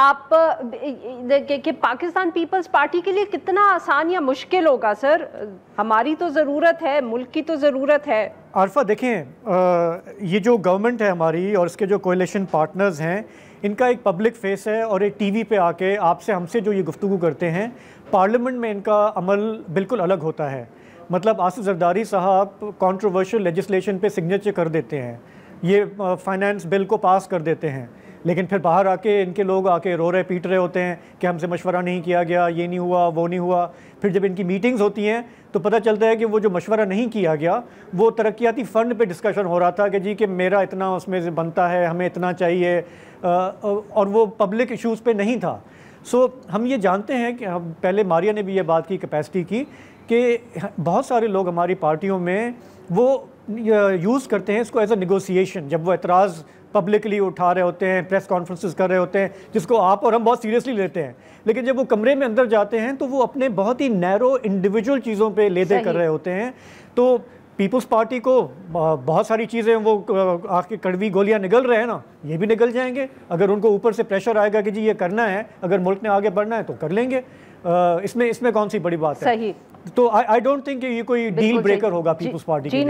आप कि Pakistan peoples party के लिए कितना आसान या मुश्किल होगा सर? हमारी तो ज़रूरत है, मुल्क की तो ज़रूरत है। आरफा देखें, ये जो गवर्नमेंट है हमारी और इसके जो कोalition पार्टनर्स हैं, इनका एक पब्लिक फेस है और एक टीवी पे आके आपसे हमसे जो ये गुफ्तगू करते हैं, पार्लियामेंट में इनका अमल बिल्कुल अलग होता है। मतलब आसिफ जरदारी साहब कंट्रोवर्शियल लेजिस्लेशन पे सिग्नेचर कर देते हैं, ये फाइनेंस बिल को पास कर देते हैं, लेकिन फिर बाहर आके इनके लोग आके रो रहे पीट रहे होते हैं कि हमसे मशवरा नहीं किया गया, ये नहीं हुआ, वो नहीं हुआ। फिर जब इनकी मीटिंग्स होती हैं तो पता चलता है कि वो जो मशवरा नहीं किया गया वो तरक्याती फ़ंड पे डिस्कशन हो रहा था कि जी कि मेरा इतना उसमें से बनता है, हमें इतना चाहिए, और वो पब्लिक इश्यूज़ पे नहीं था। सो हम ये जानते हैं कि हम पहले मारिया ने भी ये बात की कैपेसिटी की कि बहुत सारे लोग हमारी पार्टियों में वो यूज़ करते हैं इसको एज अ निगोसिएशन। जब वो एतराज़ पब्लिकली उठा रहे होते हैं, प्रेस कॉन्फ्रेंसेस कर रहे होते हैं, जिसको आप और हम बहुत सीरियसली लेते हैं, लेकिन जब वो कमरे में अंदर जाते हैं तो वो अपने बहुत ही नैरो इंडिविजुअल चीज़ों पे लेदे कर रहे होते हैं। तो पीपल्स पार्टी को बहुत सारी चीज़ें वो आपकी कड़वी गोलियां निगल रहे हैं ना, ये भी निगल जाएंगे अगर उनको ऊपर से प्रेशर आएगा कि जी ये करना है, अगर मुल्क ने आगे बढ़ना है तो कर लेंगे। इसमें कौन सी बड़ी बात है? सही। तो आई डोंट थिंक ये कोई डील ब्रेकर होगा पीपल्स पार्टी के लिए।